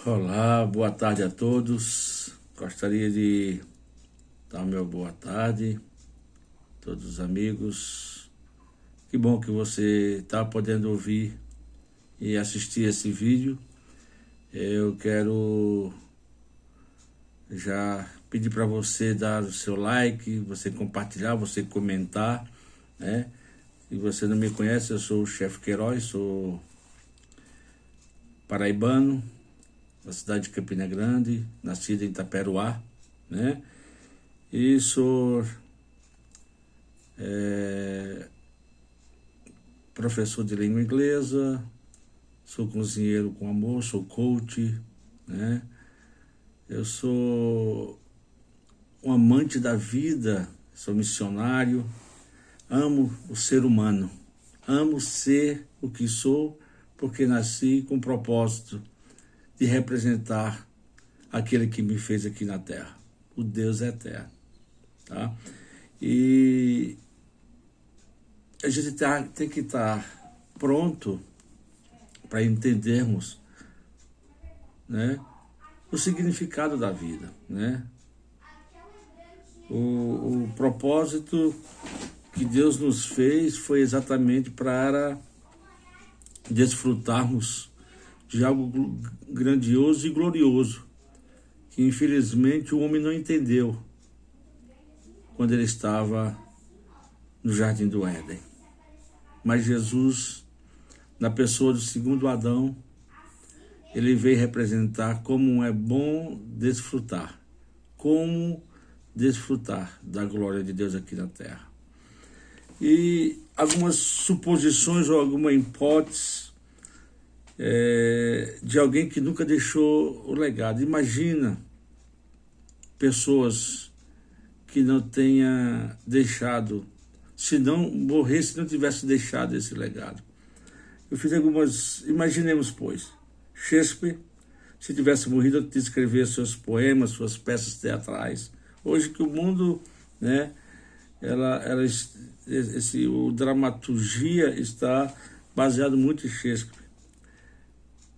Olá, boa tarde a todos. Gostaria de dar meu boa tarde a todos os amigos. Que bom que você está podendo ouvir e assistir esse vídeo. Eu quero já pedir para você dar o seu like, você compartilhar, você comentar, né? Se você não me conhece, eu sou o Chefe Queiroz, sou paraibano, da cidade de Campina Grande, nascido em Itaperuá, né? E sou professor de língua inglesa, sou cozinheiro com amor, sou coach, né? Eu sou um amante da vida, sou missionário, amo o ser humano, amo ser o que sou, porque nasci com o propósito de representar aquele que me fez aqui na Terra, o Deus eterno, tá? E a gente tem que estar pronto para entendermos, né, o significado da vida, né? O propósito que Deus nos fez foi exatamente para desfrutarmos de algo grandioso e glorioso, que infelizmente o homem não entendeu quando ele estava no Jardim do Éden. Mas Jesus, na pessoa do segundo Adão, ele veio representar como é bom desfrutar, como desfrutar da glória de Deus aqui na terra. E algumas suposições ou alguma hipótese de alguém que nunca deixou o legado. Imagina pessoas que não tenha deixado, se não morresse, se não tivesse deixado esse legado. Eu fiz algumas, imaginemos, pois, Shakespeare, se tivesse morrido antes de escrever seus poemas, suas peças teatrais. Hoje que o mundo, né, o dramaturgia está baseado muito em Shakespeare.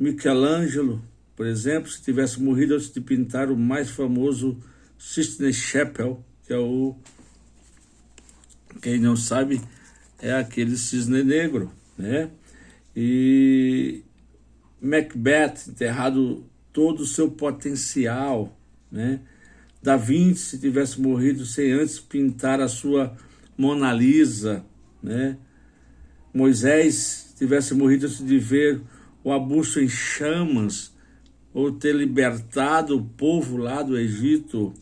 Michelangelo, por exemplo, se tivesse morrido antes de pintar o mais famoso Sistine Chapel, que é quem não sabe, é aquele cisne negro, né? E Macbeth, enterrado todo o seu potencial, né? Da Vinci, se tivesse morrido sem antes pintar a sua Mona Lisa, né? Moisés, se tivesse morrido antes de ver o arbusto em chamas, ou ter libertado o povo lá do Egito,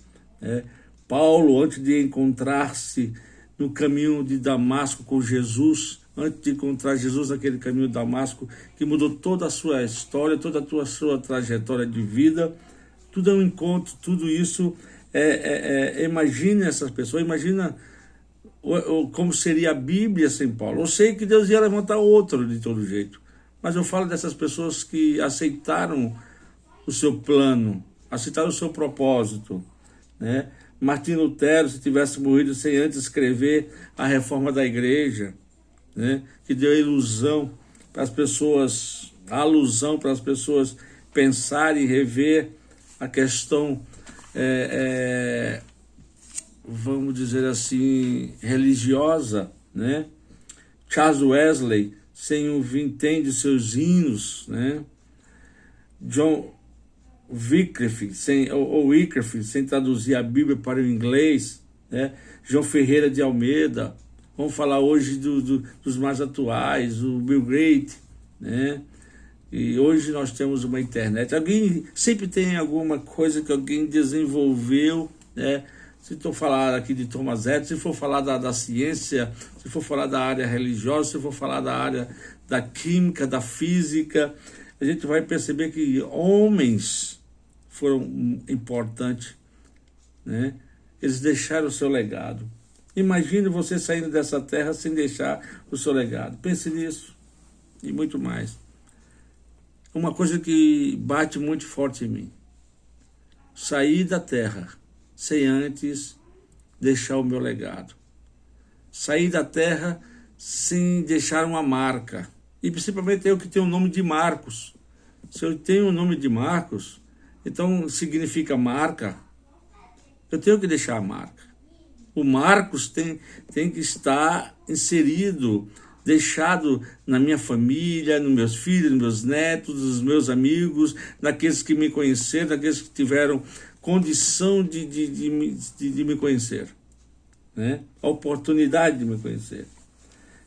né? Paulo, antes de encontrar-se no caminho de Damasco com Jesus, antes de encontrar Jesus naquele caminho de Damasco, que mudou toda a sua história, toda a sua trajetória de vida, tudo é um encontro, tudo isso imagina essas pessoas, imagina como seria a Bíblia sem Paulo. Eu sei que Deus ia levantar outro de todo jeito, mas eu falo dessas pessoas que aceitaram o seu plano, aceitaram o seu propósito, né? Martinho Lutero, se tivesse morrido sem antes escrever a reforma da igreja, né? Que deu a ilusão para as pessoas, a alusão para as pessoas pensarem e rever a questão, vamos dizer assim, religiosa, né? Charles Wesley, sem o vintém de seus hinos, né? John Wycliffe, sem traduzir a Bíblia para o inglês, né? João Ferreira de Almeida, vamos falar hoje dos mais atuais, o Bill Gates, né? E hoje nós temos uma internet. Alguém sempre tem alguma coisa que alguém desenvolveu, né? Se for falar aqui de Thomas Edison, se for falar da ciência, se for falar da área religiosa, se for falar da área da química, da física, a gente vai perceber que homens foram importantes, né? Eles deixaram o seu legado. Imagine você saindo dessa terra sem deixar o seu legado. Pense nisso e muito mais. Uma coisa que bate muito forte em mim: sair da terra sem antes deixar o meu legado. Sair da terra sem deixar uma marca. E principalmente eu que tenho o nome de Marcos. Se eu tenho o nome de Marcos, então significa marca, eu tenho que deixar a marca. O Marcos tem que estar inserido, deixado na minha família, nos meus filhos, nos meus netos, nos meus amigos, naqueles que me conheceram, naqueles que tiveram condição de me conhecer, né? A oportunidade de me conhecer.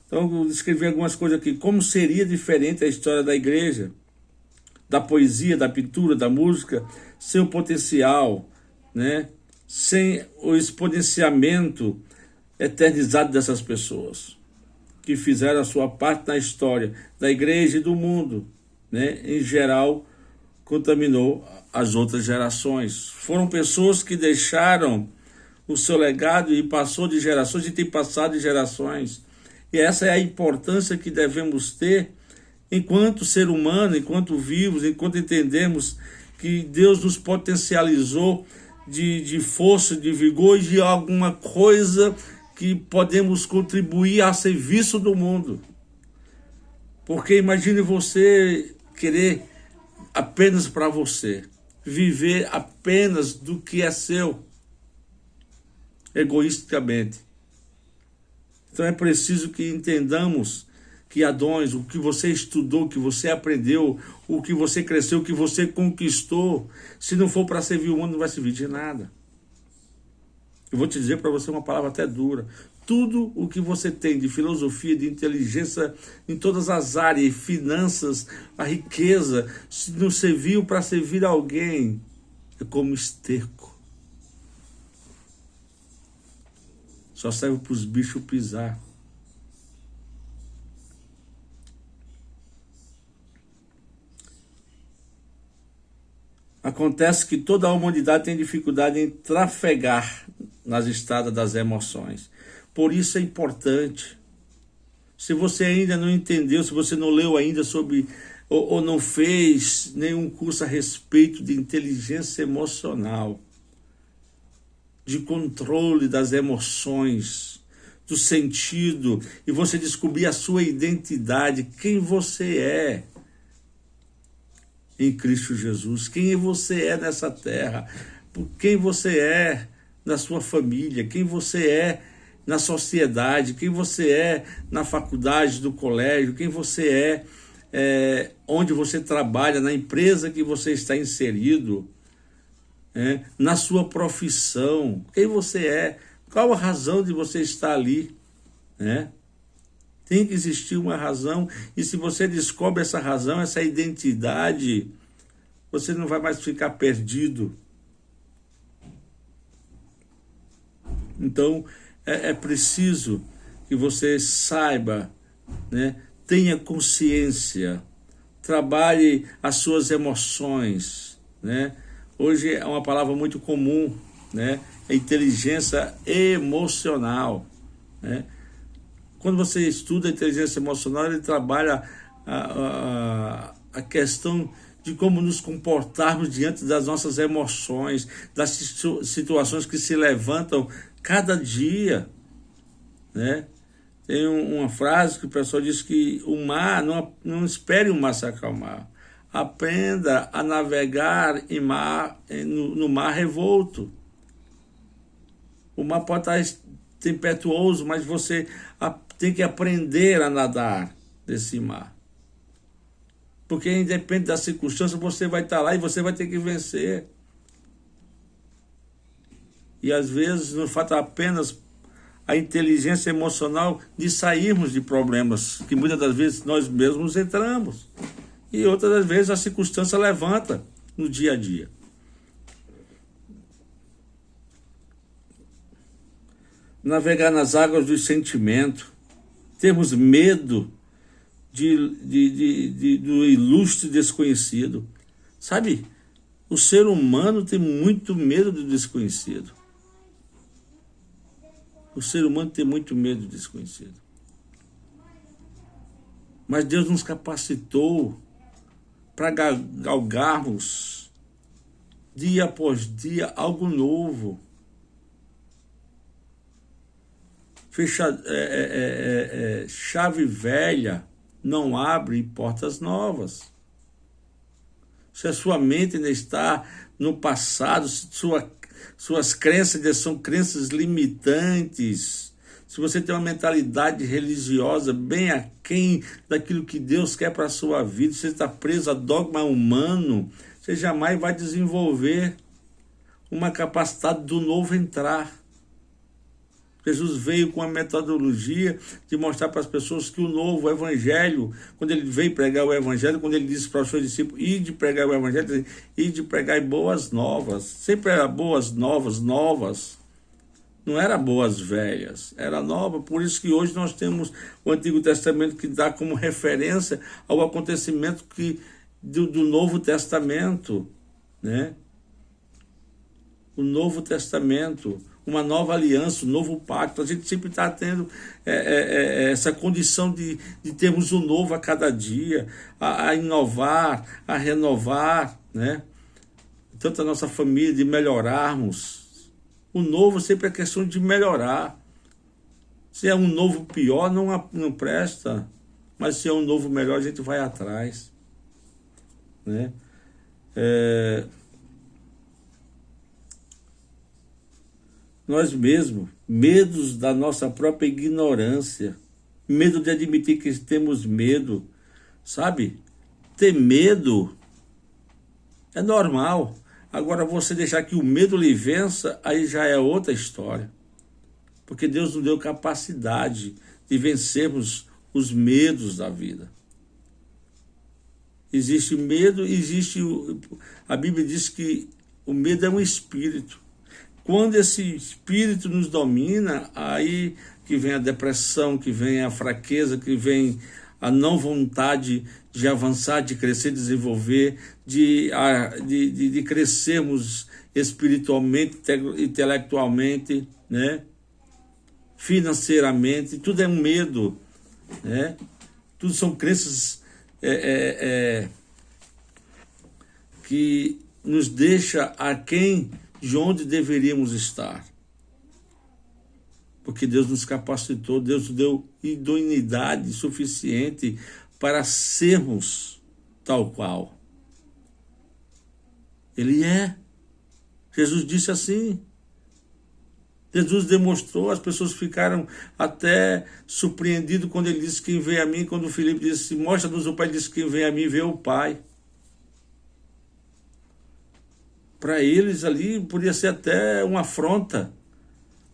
Então, eu vou escrever algumas coisas aqui. Como seria diferente a história da igreja, da poesia, da pintura, da música, sem o potencial, né? Sem o exponenciamento eternizado dessas pessoas que fizeram a sua parte na história da igreja e do mundo, né? Em geral, contaminou as outras gerações. Foram pessoas que deixaram o seu legado e passou de gerações e tem passado de gerações. E essa é a importância que devemos ter enquanto ser humano, enquanto vivos, enquanto entendemos que Deus nos potencializou de força, de vigor e de alguma coisa que podemos contribuir a serviço do mundo. Porque imagine você querer apenas para você, viver apenas do que é seu, egoisticamente. Então é preciso que entendamos que há dons, o que você estudou, o que você aprendeu, o que você cresceu, o que você conquistou, se não for para servir o mundo, não vai servir de nada. Eu vou te dizer para você uma palavra até dura. Tudo o que você tem de filosofia, de inteligência, em todas as áreas, finanças, a riqueza, se não serviu para servir alguém, é como esterco. Só serve para os bichos pisar. Acontece que toda a humanidade tem dificuldade em trafegar nas estradas das emoções. Por isso é importante. Se você ainda não entendeu, se você não leu ainda sobre, ou não fez nenhum curso a respeito de inteligência emocional, de controle das emoções, do sentido, e você descobrir a sua identidade, quem você é em Cristo Jesus, quem você é nessa terra, quem você é na sua família, quem você é na sociedade, quem você é na faculdade, no colégio, quem você é onde você trabalha, na empresa que você está inserido, na sua profissão, quem você é, qual a razão de você estar ali, né? Tem que existir uma razão, e se você descobre essa razão, essa identidade, você não vai mais ficar perdido. Então, é preciso que você saiba, né? Tenha consciência, trabalhe as suas emoções, né? Hoje é uma palavra muito comum, né? A inteligência emocional, né? Quando você estuda a inteligência emocional, ele trabalha a questão de como nos comportarmos diante das nossas emoções, das situações que se levantam cada dia, né? Tem uma frase que o pessoal diz que o mar, não espere o mar se acalmar. Aprenda a navegar no mar revolto. O mar pode estar tempestuoso, mas você tem que aprender a nadar desse mar. Porque independente da circunstância, você vai estar lá e você vai ter que vencer. E às vezes nos falta apenas a inteligência emocional de sairmos de problemas que muitas das vezes nós mesmos entramos. E outras das vezes a circunstância levanta no dia a dia. Navegar nas águas do sentimento, termos medo do ilustre desconhecido. Sabe, o ser humano tem muito medo do desconhecido. O ser humano tem muito medo do desconhecido. Mas Deus nos capacitou para galgarmos dia após dia algo novo. Chave velha não abre portas novas. se a sua mente ainda está no passado, se suas crenças ainda são crenças limitantes, se você tem uma mentalidade religiosa bem aquém daquilo que Deus quer para a sua vida, você está preso a dogma humano, você jamais vai desenvolver uma capacidade do novo entrar. Jesus veio com a metodologia de mostrar para as pessoas que o novo evangelho, quando ele veio pregar o evangelho, quando ele disse para os seus discípulos, ide pregar o evangelho, ide pregar boas novas, sempre era boas novas, não era boas velhas, era nova. Por isso que hoje nós temos o Antigo Testamento que dá como referência ao acontecimento do Novo Testamento, né? O Novo Testamento, uma nova aliança, um novo pacto. A gente sempre está tendo essa condição de termos o novo a cada dia, a inovar, a renovar, né? Tanto a nossa família, de melhorarmos. O novo sempre é questão de melhorar. Se é um novo pior, não presta. Mas se é um novo melhor, a gente vai atrás, né? Nós mesmos, medos da nossa própria ignorância, medo de admitir que temos medo, sabe? Ter medo é normal. Agora, você deixar que o medo lhe vença, aí já é outra história. Porque Deus nos deu capacidade de vencermos os medos da vida. Existe medo, a Bíblia diz que o medo é um espírito. Quando esse espírito nos domina, aí que vem a depressão, que vem a fraqueza, que vem a não vontade de avançar, de crescer, desenvolver, de crescermos espiritualmente, intelectualmente, né? Financeiramente. Tudo é um medo, né? Tudo são crenças que nos deixa aquém de onde deveríamos estar. Porque Deus nos capacitou, Deus nos deu idoneidade suficiente para sermos tal qual Ele é. Jesus disse assim. Jesus demonstrou, as pessoas ficaram até surpreendidas quando ele disse: quem vem a mim, quando o Filipe disse: mostra-nos o Pai, ele disse: quem vem a mim vê o Pai. Para eles ali podia ser até uma afronta.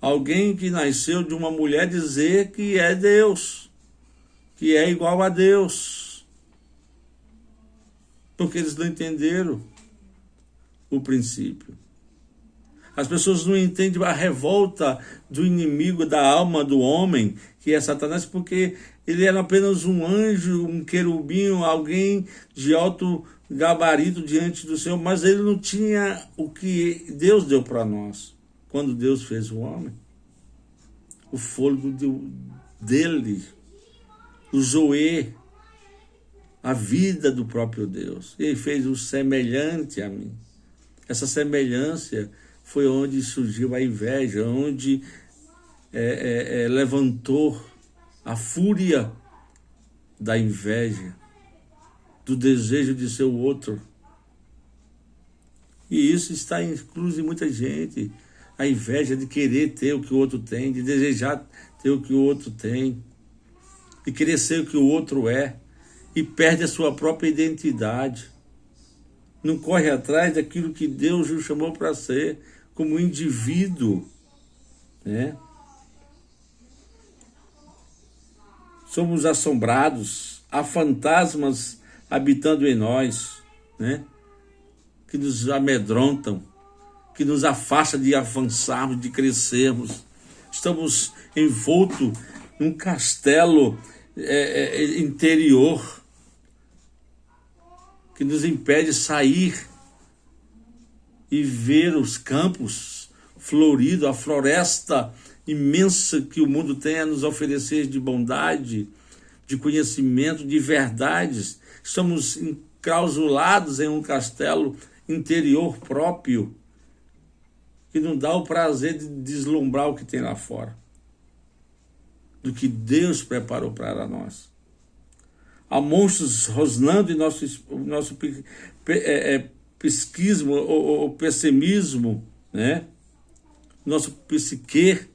Alguém que nasceu de uma mulher dizer que é Deus, que é igual a Deus. Porque eles não entenderam o princípio. As pessoas não entendem a revolta do inimigo da alma do homem, que é Satanás, porque ele era apenas um anjo, um querubinho, alguém de alto gabarito diante do Senhor, mas ele não tinha o que Deus deu para nós. Quando Deus fez o homem, o fôlego dele, o zoe, a vida do próprio Deus. Ele fez o semelhante a mim. Essa semelhança foi onde surgiu a inveja, onde levantou a fúria da inveja, do desejo de ser o outro. E isso está incluso em muita gente. A inveja de querer ter o que o outro tem, de desejar ter o que o outro tem, de querer ser o que o outro é, e perde a sua própria identidade. Não corre atrás daquilo que Deus o chamou para ser, como indivíduo, né? Somos assombrados, há fantasmas habitando em nós, né? Que nos amedrontam, que nos afasta de avançarmos, de crescermos. Estamos envoltos num castelo interior que nos impede de sair e ver os campos floridos, a floresta imensa que o mundo tem a nos oferecer de bondade, de conhecimento, de verdades. Estamos enclausulados em um castelo interior próprio, que não dá o prazer de deslumbrar o que tem lá fora, do que Deus preparou para nós. há monstros rosnando em nosso psiquismo ou pessimismo, né? Nosso psique,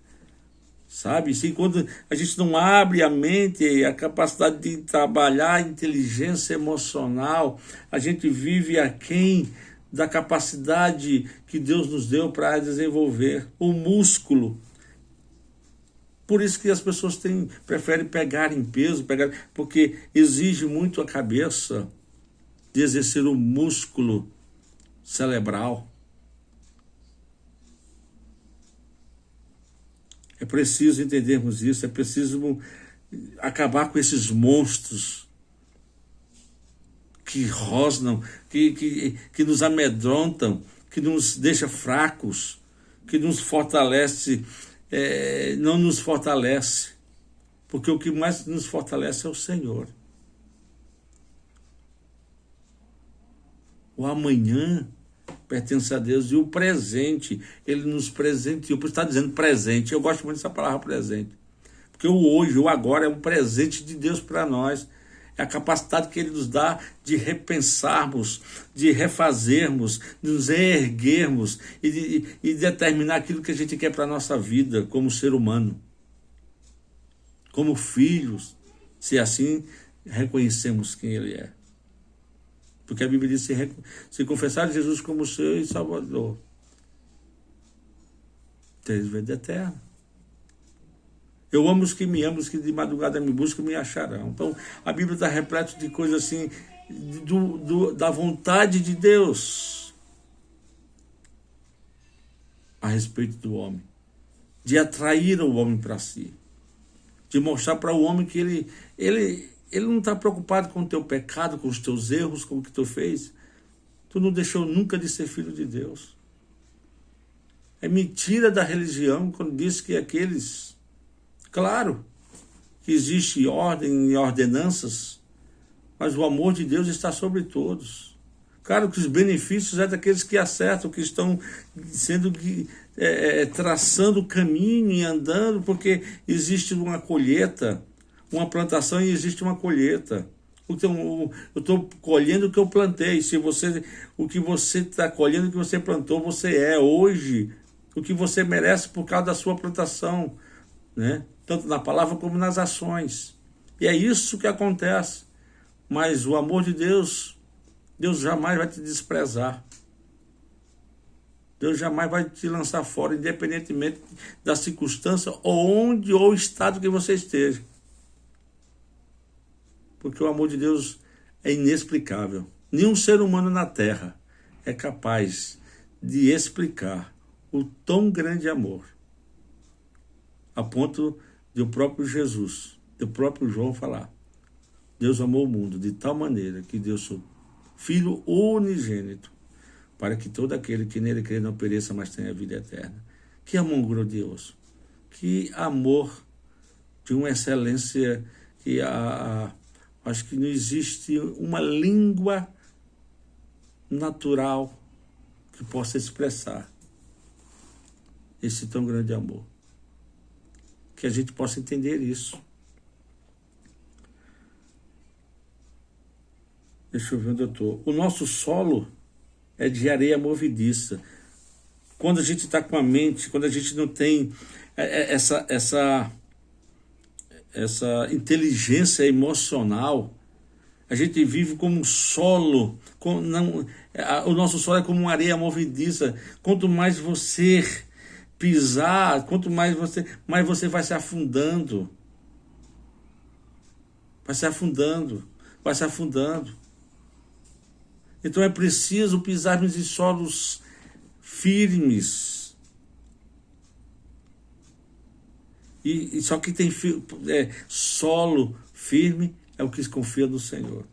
sabe? Se quando a gente não abre a mente, a capacidade de trabalhar a inteligência emocional, a gente vive aquém da capacidade que Deus nos deu para desenvolver o músculo. Por isso que as pessoas preferem pegar em peso, porque exige muito a cabeça de exercer o músculo cerebral. É preciso entendermos isso, é preciso acabar com esses monstros que rosnam, que nos amedrontam, que nos deixam fracos, que nos fortalece, não nos fortalece, porque o que mais nos fortalece é o Senhor. O amanhã pertence a Deus e o presente, Ele nos presenteou. Por isso está dizendo presente, eu gosto muito dessa palavra presente, porque o hoje, o agora é um presente de Deus para nós. É a capacidade que Ele nos dá de repensarmos, de refazermos, de nos erguermos e determinar aquilo que a gente quer para a nossa vida como ser humano, como filhos, se assim reconhecemos quem Ele é. Porque a Bíblia diz: se confessar Jesus como Senhor e Salvador, tereis vida eterna. Eu amo os que me amam, os que de madrugada me buscam me acharão. Então, a Bíblia está repleta de coisas assim, da vontade de Deus a respeito do homem. De atrair o homem para si. De mostrar para o homem que ele não está preocupado com o teu pecado, com os teus erros, com o que tu fez. Tu não deixou nunca de ser filho de Deus. É mentira da religião quando diz que aqueles... Claro que existe ordem e ordenanças, mas o amor de Deus está sobre todos. Claro que os benefícios é daqueles que acertam, que estão traçando o caminho e andando, porque existe uma colheita, uma plantação e existe uma colheita. Então, eu estou colhendo o que eu plantei. O que você está colhendo, o que você plantou, você é hoje o que você merece por causa da sua plantação, né? Tanto na palavra como nas ações. E é isso que acontece. Mas o amor de Deus, Deus jamais vai te desprezar. Deus jamais vai te lançar fora, independentemente da circunstância ou o estado que você esteja. Porque o amor de Deus é inexplicável. Nenhum ser humano na terra é capaz de explicar o tão grande amor, a ponto de o próprio Jesus, do próprio João falar: Deus amou o mundo de tal maneira que deu seu Filho unigênito, para que todo aquele que nele crê não pereça, mas tenha vida eterna. Que amor glorioso! Que amor de uma excelência que acho que não existe uma língua natural que possa expressar esse tão grande amor. Que a gente possa entender isso. Deixa eu ver onde eu estou. O nosso solo é de areia movediça. Quando a gente está com a mente, quando a gente não tem essa inteligência emocional, a gente vive como um solo. O nosso solo é como uma areia movediça. Quanto mais você pisar, quanto mais você vai se afundando. Vai se afundando, vai se afundando. Então é preciso pisarmos em solos firmes. E só que tem solo firme é o que confia no Senhor.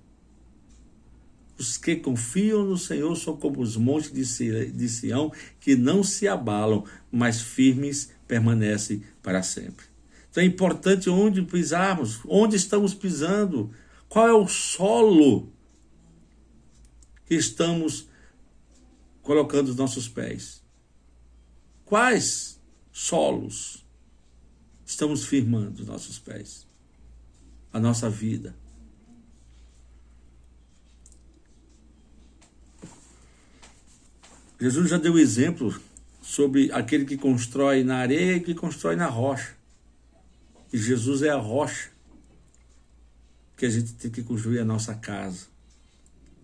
Os que confiam no Senhor são como os montes de Sião, que não se abalam, mas firmes permanecem para sempre. Então é importante onde pisarmos, onde estamos pisando, qual é o solo que estamos colocando os nossos pés. Quais solos estamos firmando os nossos pés? A nossa vida. Jesus já deu exemplo sobre aquele que constrói na areia e que constrói na rocha. E Jesus é a rocha que a gente tem que construir a nossa casa.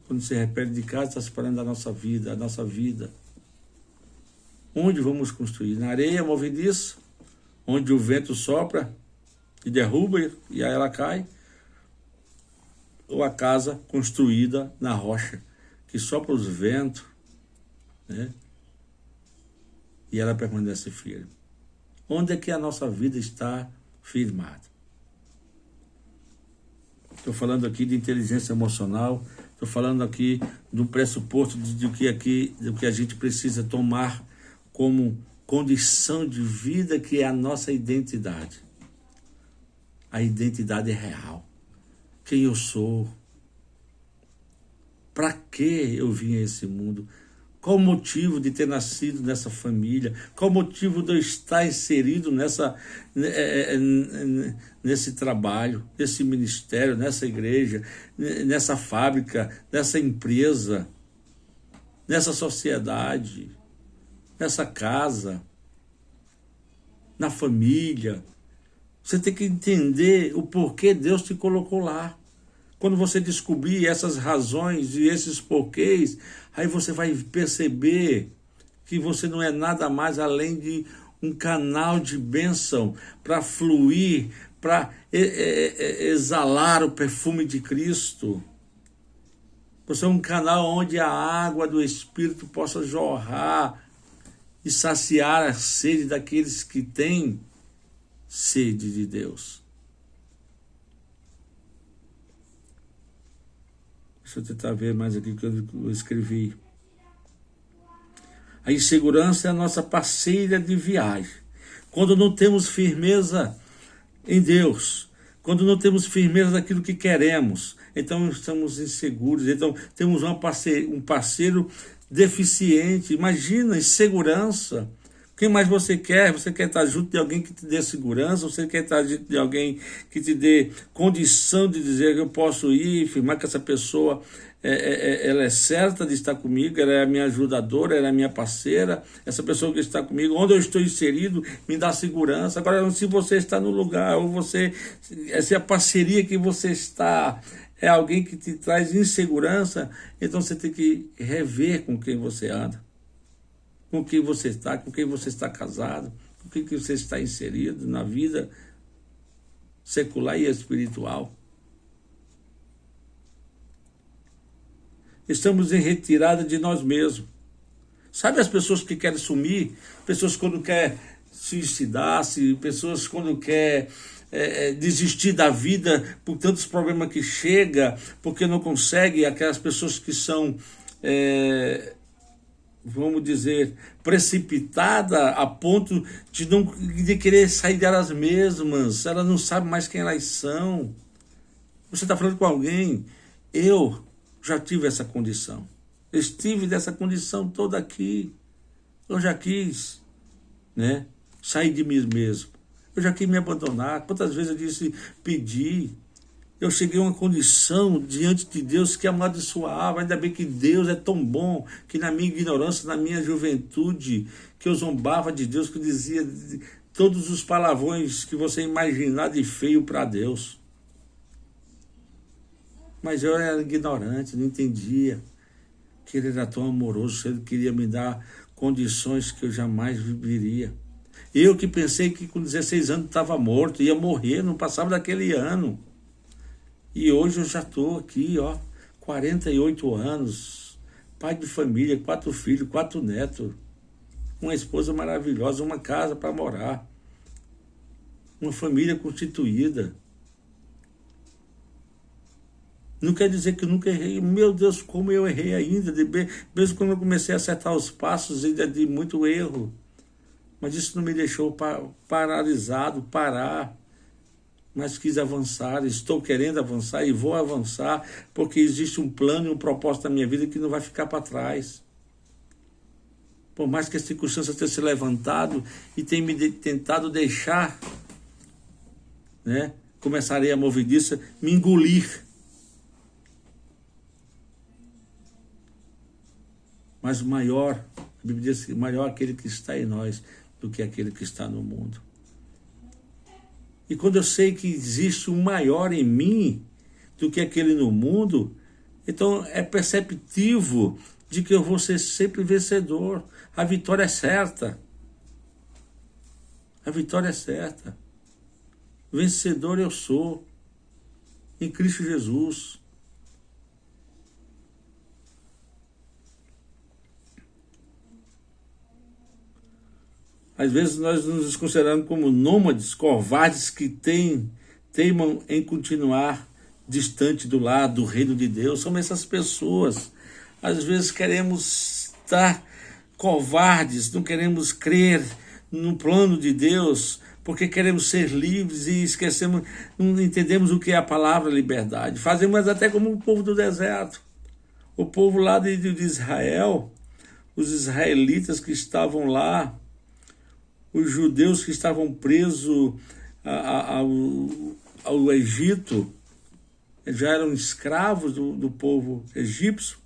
Quando se repete de casa, está se falando da nossa vida, a nossa vida. Onde vamos construir? Na areia movediça, onde o vento sopra e derruba e aí ela cai? Ou a casa construída na rocha, que sopra os ventos, né? E ela permanece firme. Onde é que a nossa vida está firmada? Estou falando aqui de inteligência emocional, estou falando aqui do pressuposto do que a gente precisa tomar como condição de vida, que é a nossa identidade. A identidade é real. Quem eu sou? Para que eu vim a esse mundo? Qual o motivo de ter nascido nessa família? Qual o motivo de eu estar inserido nesse trabalho, nesse ministério, nessa igreja, nessa fábrica, nessa empresa, nessa sociedade, nessa casa, na família? Você tem que entender o porquê Deus te colocou lá. Quando você descobrir essas razões e esses porquês, aí você vai perceber que você não é nada mais além de um canal de bênção para fluir, para exalar o perfume de Cristo. Você é um canal onde a água do Espírito possa jorrar e saciar a sede daqueles que têm sede de Deus. Deixa eu tentar ver mais aqui que eu escrevi. A insegurança é a nossa parceira de viagem. Quando não temos firmeza em Deus, quando não temos firmeza naquilo que queremos, então estamos inseguros, então temos um parceiro deficiente. Imagina, insegurança. Quem mais você quer? Você quer estar junto de alguém que te dê segurança? Você quer estar junto de alguém que te dê condição de dizer que eu posso ir, afirmar que essa pessoa ela é certa de estar comigo, ela é a minha ajudadora, ela é a minha parceira, essa pessoa que está comigo, onde eu estou inserido, me dá segurança. Agora, se você está no lugar, ou essa é a parceria que você está, é alguém que te traz insegurança, então você tem que rever com quem você anda. Com quem você está casado, com quem você está inserido na vida secular e espiritual. Estamos em retirada de nós mesmos. Sabe as pessoas que querem sumir? Pessoas quando querem suicidar-se, pessoas quando querem desistir da vida por tantos problemas que chega, porque não consegue, aquelas pessoas que são... vamos dizer, precipitada a ponto de querer sair delas mesmas. Elas não sabem mais quem elas são. Você está falando com alguém. Eu já tive essa condição. Eu estive nessa condição toda aqui. Eu já quis, né, sair de mim mesmo. Eu já quis me abandonar. Quantas vezes eu pedi. Eu cheguei a uma condição diante de Deus que amaldiçoava. Ainda bem que Deus é tão bom, que na minha ignorância, na minha juventude, que eu zombava de Deus, que eu dizia todos os palavrões que você imaginar de feio para Deus. Mas eu era ignorante, não entendia que Ele era tão amoroso, Ele queria me dar condições que eu jamais viveria. Eu que pensei que com 16 anos estava morto, ia morrer, não passava daquele ano. E hoje eu já estou aqui, 48 anos, pai de família, 4 filhos, 4 netos, uma esposa maravilhosa, uma casa para morar, uma família constituída. Não quer dizer que eu nunca errei. Meu Deus, como eu errei ainda, mesmo quando eu comecei a acertar os passos, ainda de muito erro. Mas isso não me deixou paralisado, parar. Mas quis avançar, estou querendo avançar e vou avançar, porque existe um plano e um propósito na minha vida que não vai ficar para trás. Por mais que as circunstâncias tenham se levantado e tenham me tentado deixar, né, começarei a movediça, me engolir. Mas maior, a Bíblia diz que maior aquele que está em nós do que aquele que está no mundo. E quando eu sei que existe um maior em mim do que aquele no mundo, então é perceptivo de que eu vou ser sempre vencedor. A vitória é certa. A vitória é certa. Vencedor eu sou em Cristo Jesus. Às vezes nós nos consideramos como nômades, covardes que teimam em continuar distante do lado do reino de Deus. São essas pessoas. Às vezes queremos estar covardes, não queremos crer no plano de Deus, porque queremos ser livres e esquecemos, não entendemos o que é a palavra liberdade. Fazemos até como o povo do deserto. O povo lá de Israel, os israelitas que estavam lá, os judeus que estavam presos ao Egito, já eram escravos do povo egípcio.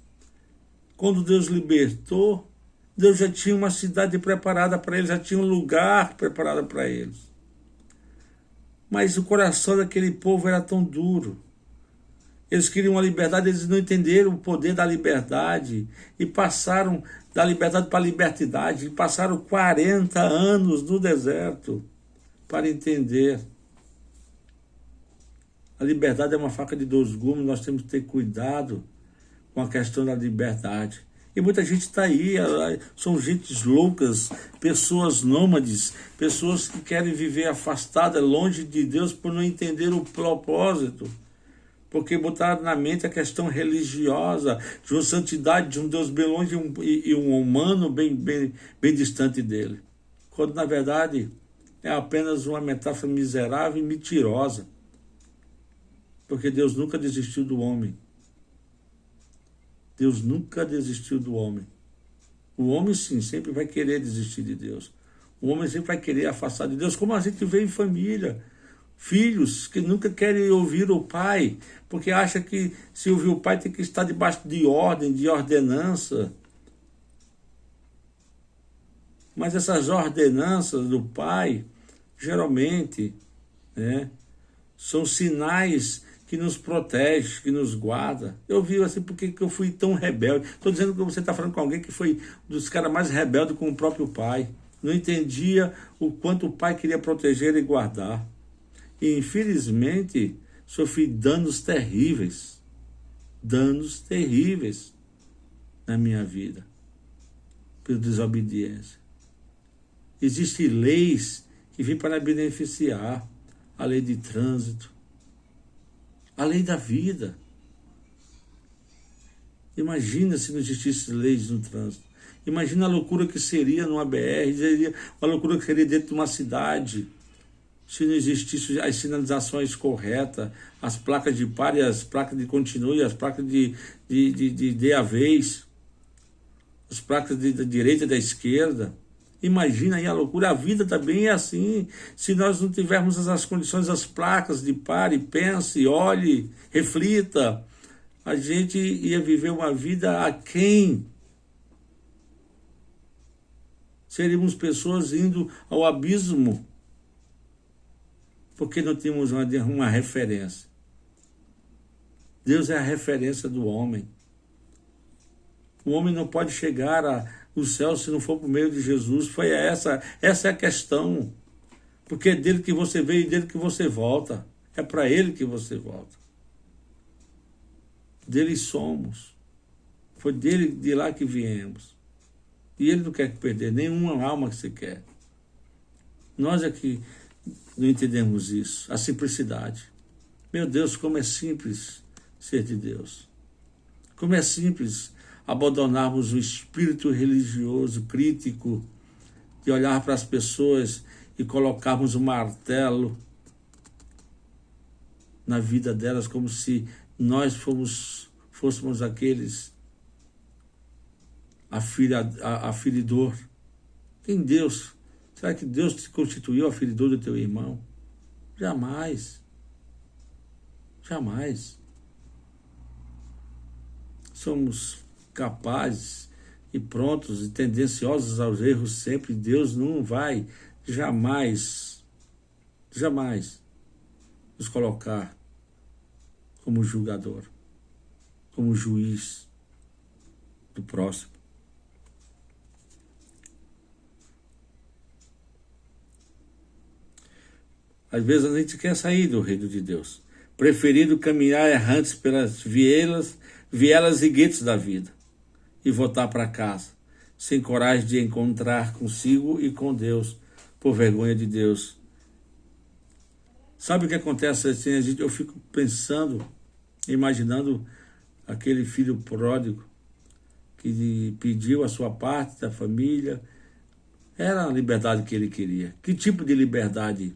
Quando Deus libertou, Deus já tinha uma cidade preparada para eles, já tinha um lugar preparado para eles. Mas o coração daquele povo era tão duro. Eles queriam a liberdade, eles não entenderam o poder da liberdade e passaram da liberdade para a libertidade, e passaram 40 anos no deserto para entender. A liberdade é uma faca de dois gumes, nós temos que ter cuidado com a questão da liberdade. E muita gente está aí, são gentes loucas, pessoas nômades, pessoas que querem viver afastadas, longe de Deus, por não entender o propósito. Porque botaram na mente a questão religiosa, de uma santidade, de um Deus bem longe e um humano bem distante dele. Quando, na verdade, é apenas uma metáfora miserável e mentirosa. Porque Deus nunca desistiu do homem. Deus nunca desistiu do homem. O homem, sim, sempre vai querer desistir de Deus. O homem sempre vai querer afastar de Deus, como a gente vê em família. Filhos que nunca querem ouvir o pai, porque acha que se ouvir o pai tem que estar debaixo de ordem, de ordenança. Mas essas ordenanças do pai, geralmente, são sinais que nos protege, que nos guarda. Eu vi assim, porque que eu fui tão rebelde. Estou dizendo que você está falando com alguém que foi dos caras mais rebeldes com o próprio pai. Não entendia o quanto o pai queria proteger e guardar. E, infelizmente, sofri danos terríveis na minha vida, por desobediência. Existem leis que vêm para beneficiar, a lei de trânsito, a lei da vida. Imagina se não existissem leis no trânsito. Imagina a loucura que seria numa BR, a loucura que seria dentro de uma cidade, se não existissem as sinalizações corretas, as placas de pare, as placas de continue, as placas de dê a vez, as placas da direita e da esquerda. Imagina aí a loucura. A vida também é assim. Se nós não tivermos as condições, as placas de pare, pense, olhe, reflita, a gente ia viver uma vida aquém. Seríamos pessoas indo ao abismo, porque não tínhamos uma referência. Deus é a referência do homem. O homem não pode chegar ao céu se não for por meio de Jesus. Essa é a questão. Porque é dele que você veio e dele que você volta. É para ele que você volta. Dele somos. Foi dele, de lá que viemos. E ele não quer perder nenhuma alma que você quer. Nós é que não entendemos isso, a simplicidade. Meu Deus, como é simples ser de Deus. Como é simples abandonarmos o espírito religioso, crítico, de olhar para as pessoas e colocarmos um martelo na vida delas, como se nós fôssemos aqueles aferidor. Quem Deus? Será que Deus te constituiu aferidor do teu irmão? Jamais. Jamais. Somos capazes e prontos e tendenciosos aos erros sempre, Deus não vai jamais nos colocar como julgador, como juiz do próximo. Às vezes a gente quer sair do reino de Deus, preferindo caminhar errantes pelas vielas e guetos da vida, e voltar para casa, sem coragem de encontrar consigo e com Deus, por vergonha de Deus. Sabe o que acontece assim? Eu fico pensando, imaginando aquele filho pródigo que pediu a sua parte da família. Era a liberdade que ele queria. Que tipo de liberdade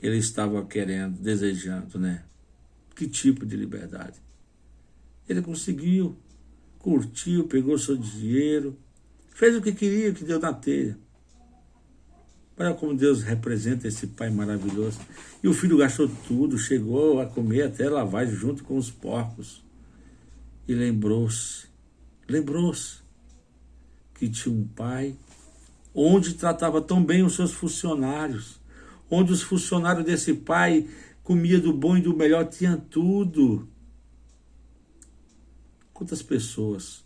ele estava querendo, desejando, né? Que tipo de liberdade? Ele conseguiu, curtiu, pegou seu dinheiro, fez o que queria, o que deu na telha. Olha como Deus representa esse pai maravilhoso. E o filho gastou tudo, chegou a comer até lavagem junto com os porcos. E lembrou-se que tinha um pai onde tratava tão bem os seus funcionários, onde os funcionários desse pai comiam do bom e do melhor, tinha tudo. Quantas pessoas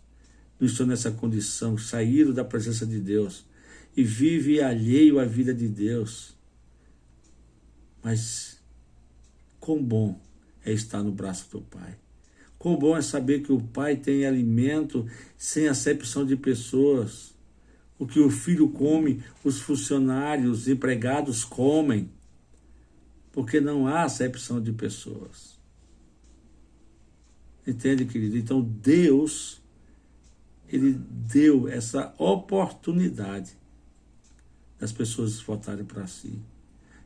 não estão nessa condição, saíram da presença de Deus e vivem alheio à vida de Deus? Mas quão bom é estar no braço do Pai. Quão bom é saber que o Pai tem alimento sem acepção de pessoas. O que o filho come, os funcionários, os empregados comem, porque não há acepção de pessoas. Entende, querido? Então Deus, Ele deu essa oportunidade das pessoas voltarem para si.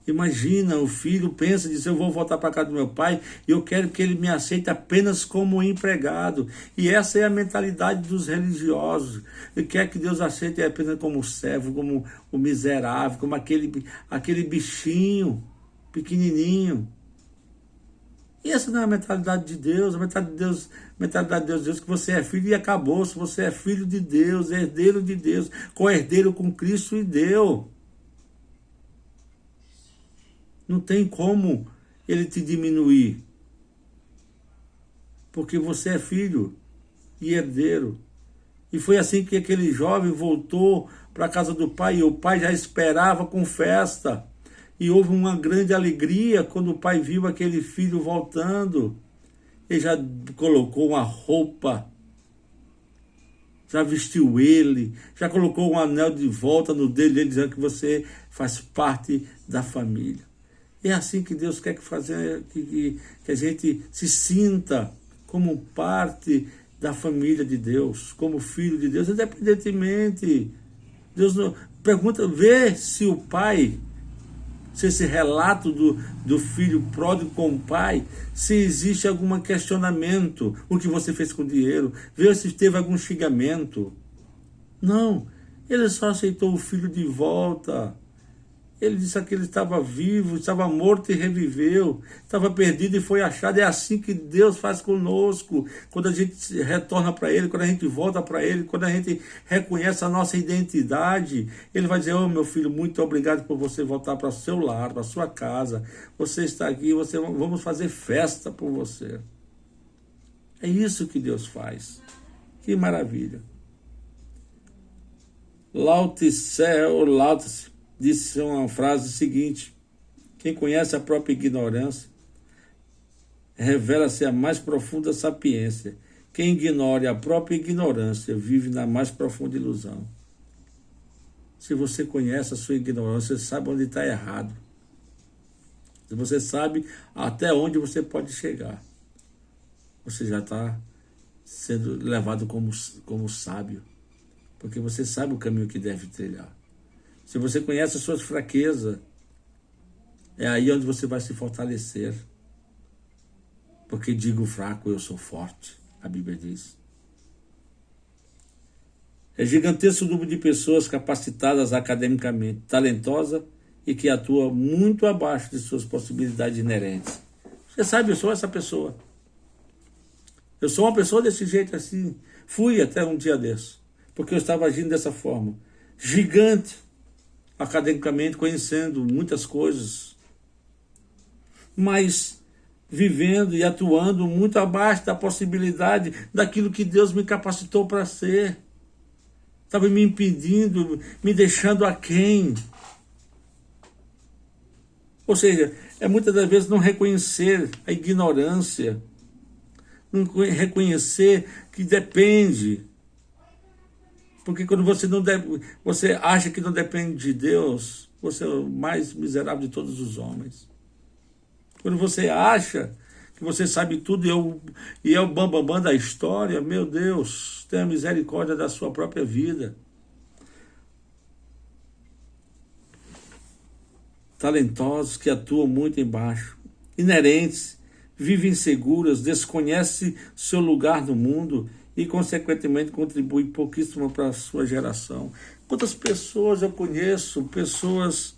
Imagina, o filho pensa, diz, eu vou voltar para casa do meu pai e eu quero que ele me aceite apenas como empregado. E essa é a mentalidade dos religiosos. Ele quer que Deus aceite apenas como servo, como o miserável, como aquele bichinho pequenininho. E essa não é a mentalidade de Deus. A mentalidade de Deus é que você é filho e acabou. Se você é filho de Deus, herdeiro de Deus, co-herdeiro com Cristo e Deus. Não tem como ele te diminuir. Porque você é filho e herdeiro. E foi assim que aquele jovem voltou para a casa do pai. E o pai já esperava com festa. E houve uma grande alegria quando o pai viu aquele filho voltando. Ele já colocou uma roupa, já vestiu ele, já colocou um anel de volta no dedo dele, dizendo que você faz parte da família. É assim que Deus quer que a gente se sinta como parte da família de Deus, como filho de Deus, independentemente. Deus não pergunta, vê se o pai, se esse relato do filho pródigo com o pai, se existe algum questionamento, o que você fez com o dinheiro, vê se teve algum xingamento. Não, ele só aceitou o filho de volta. Ele disse que ele estava vivo, estava morto e reviveu, estava perdido e foi achado. É assim que Deus faz conosco, quando a gente retorna para Ele, quando a gente volta para Ele, quando a gente reconhece a nossa identidade. Ele vai dizer, oh meu filho, muito obrigado por você voltar para o seu lar, para a sua casa. Você está aqui, vamos fazer festa por você. É isso que Deus faz. Que maravilha. Lao Tse disse uma frase seguinte: quem conhece a própria ignorância revela-se a mais profunda sapiência. Quem ignora a própria ignorância vive na mais profunda ilusão. Se você conhece a sua ignorância, você sabe onde está errado. Se você sabe até onde você pode chegar, você já está sendo levado como sábio, porque você sabe o caminho que deve trilhar. Se você conhece as suas fraquezas, é aí onde você vai se fortalecer. Porque digo fraco, eu sou forte, a Bíblia diz. É gigantesco o número de pessoas capacitadas academicamente, talentosas e que atuam muito abaixo de suas possibilidades inerentes. Você sabe, eu sou essa pessoa. Eu sou uma pessoa desse jeito assim. Fui até um dia desse. porque eu estava agindo dessa forma. Gigante, academicamente, conhecendo muitas coisas, mas vivendo e atuando muito abaixo da possibilidade daquilo que Deus me capacitou para ser. Estava me impedindo, me deixando aquém. Ou seja, é muitas das vezes não reconhecer a ignorância, não reconhecer que depende. Porque quando você acha que não depende de Deus, você é o mais miserável de todos os homens. Quando você acha que você sabe tudo e é o bambambam da história, meu Deus, tenha misericórdia da sua própria vida. Talentosos que atuam muito embaixo, inerentes, vivem inseguras, desconhecem seu lugar no mundo e, consequentemente, contribuem pouquíssimo para a sua geração. Quantas pessoas eu conheço, pessoas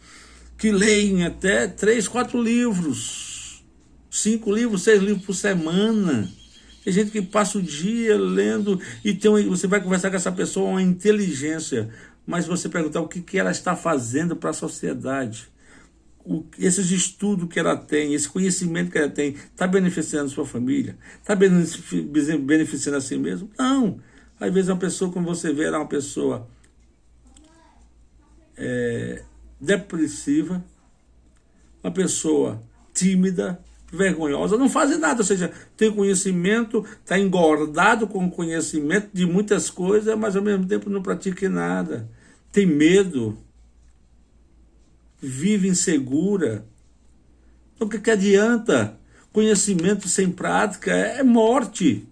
que leem até 3, 4 livros, 5 livros, 6 livros por semana. Tem gente que passa o dia lendo e você vai conversar com essa pessoa, uma inteligência, mas você perguntar o que ela está fazendo para a sociedade. Esses estudos que ela tem, esse conhecimento que ela tem, está beneficiando sua família? Está beneficiando a si mesmo? Não. Às vezes uma pessoa, como você vê, ela é uma pessoa depressiva, uma pessoa tímida, vergonhosa, não faz nada, ou seja, tem conhecimento, está engordado com conhecimento de muitas coisas, mas ao mesmo tempo não pratica nada, tem medo, vive insegura. Então o que adianta? Conhecimento sem prática é morte.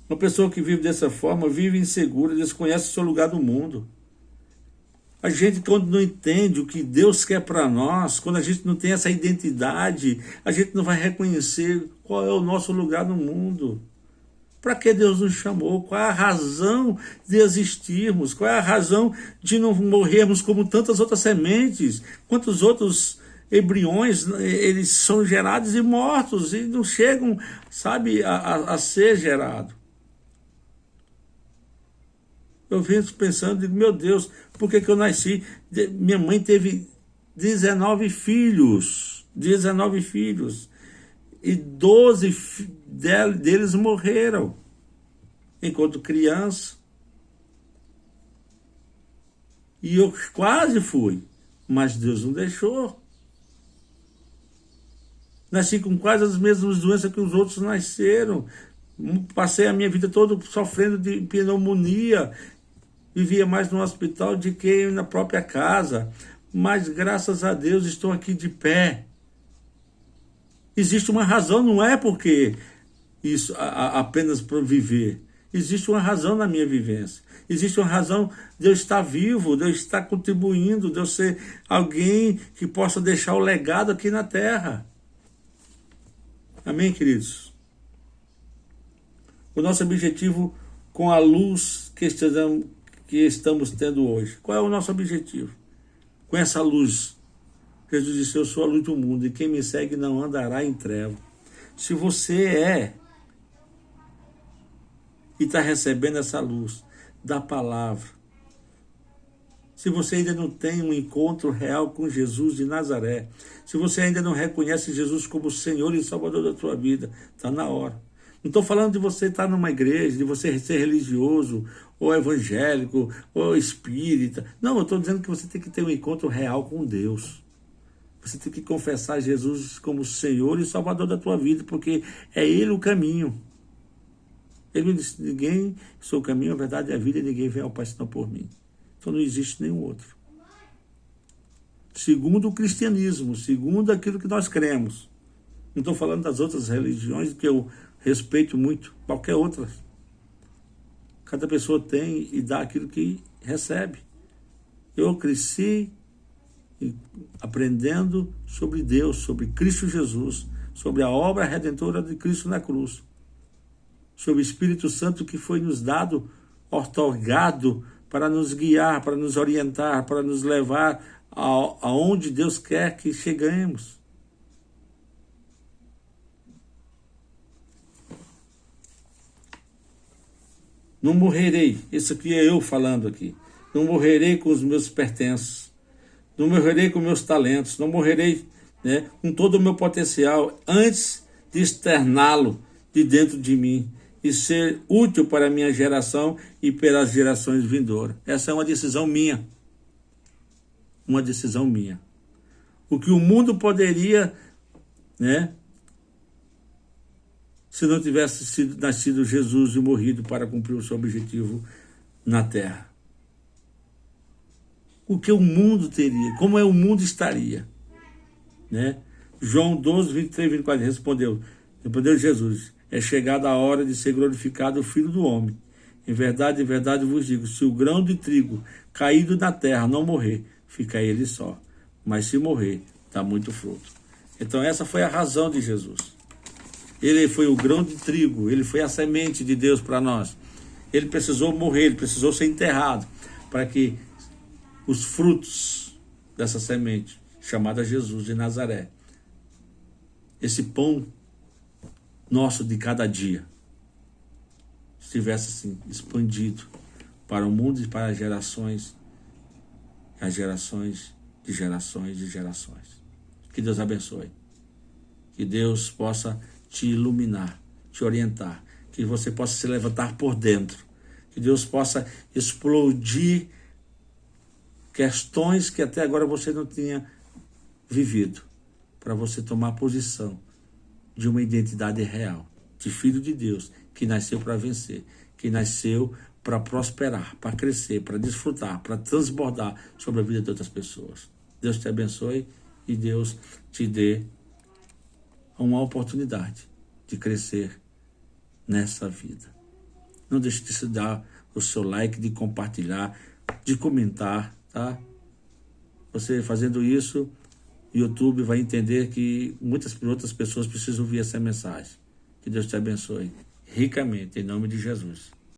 Uma pessoa que vive dessa forma, vive insegura, desconhece o seu lugar no mundo. A gente, quando não entende o que Deus quer para nós, quando a gente não tem essa identidade, a gente não vai reconhecer qual é o nosso lugar no mundo. Para que Deus nos chamou? Qual é a razão de existirmos? Qual é a razão de não morrermos como tantas outras sementes? Quantos outros embriões, eles são gerados e mortos e não chegam, sabe, a ser gerados. Eu venho pensando, digo, meu Deus, por que eu nasci? Minha mãe teve 19 filhos, e 12 deles morreram enquanto criança. E eu quase fui, mas Deus não deixou. Nasci com quase as mesmas doenças que os outros nasceram. Passei a minha vida toda sofrendo de pneumonia. Vivia mais no hospital do que na própria casa. Mas, graças a Deus, estou aqui de pé. Existe uma razão, não é porque isso apenas para viver. Existe uma razão na minha vivência. Existe uma razão de eu estar vivo, de eu estar contribuindo, de eu ser alguém que possa deixar o legado aqui na terra. Amém, queridos? O nosso objetivo com a luz que estamos tendo hoje. Qual é o nosso objetivo? Com essa luz. Jesus disse, eu sou a luz do mundo e quem me segue não andará em trevas. Se você é e está recebendo essa luz da palavra, se você ainda não tem um encontro real com Jesus de Nazaré, se você ainda não reconhece Jesus como Senhor e Salvador da tua vida, está na hora. Não estou falando de você estar numa igreja, de você ser religioso, ou evangélico, ou espírita. Não, eu estou dizendo que você tem que ter um encontro real com Deus. Você tem que confessar Jesus como Senhor e Salvador da tua vida, porque é Ele o caminho. Ele disse, ninguém, sou o caminho, a verdade e a vida, e ninguém vem ao Pai senão por mim. Então não existe nenhum outro. Segundo o cristianismo, segundo aquilo que nós cremos. Não estou falando das outras religiões, que eu respeito muito, qualquer outra. Cada pessoa tem e dá aquilo que recebe. Eu cresci aprendendo sobre Deus, sobre Cristo Jesus, sobre a obra redentora de Cristo na cruz, sobre o Espírito Santo que foi nos dado, outorgado, para nos guiar, para nos orientar, para nos levar aonde Deus quer que cheguemos. Não morrerei, isso aqui é eu falando aqui, não morrerei com os meus pertences, não morrerei com meus talentos, não morrerei, né, com todo o meu potencial, antes de externá-lo de dentro de mim e ser útil para a minha geração e para as gerações vindouras. Essa é uma decisão minha. Uma decisão minha. O que o mundo poderia, né, se não tivesse nascido Jesus e morrido para cumprir o seu objetivo na terra. O que o mundo teria? Como o mundo estaria? Né? João 12, 23, 24 respondeu Jesus: é chegada a hora de ser glorificado o Filho do Homem. Em verdade vos digo, se o grão de trigo caído na terra não morrer, fica ele só. Mas se morrer, dá muito fruto. Então essa foi a razão de Jesus. Ele foi o grão de trigo, ele foi a semente de Deus para nós. Ele precisou morrer, ele precisou ser enterrado, para que os frutos dessa semente, chamada Jesus de Nazaré, esse pão nosso de cada dia, estivesse assim, expandido para o mundo e para as gerações de gerações de gerações. Que Deus abençoe. Que Deus possa te iluminar, te orientar, que você possa se levantar por dentro, que Deus possa explodir questões que até agora você não tinha vivido, para você tomar posição de uma identidade real, de filho de Deus, que nasceu para vencer, que nasceu para prosperar, para crescer, para desfrutar, para transbordar sobre a vida de outras pessoas. Deus te abençoe e Deus te dê uma oportunidade de crescer nessa vida. Não deixe de se dar o seu like, de compartilhar, de comentar, tá? Você fazendo isso, o YouTube vai entender que muitas outras pessoas precisam ouvir essa mensagem. Que Deus te abençoe ricamente, em nome de Jesus.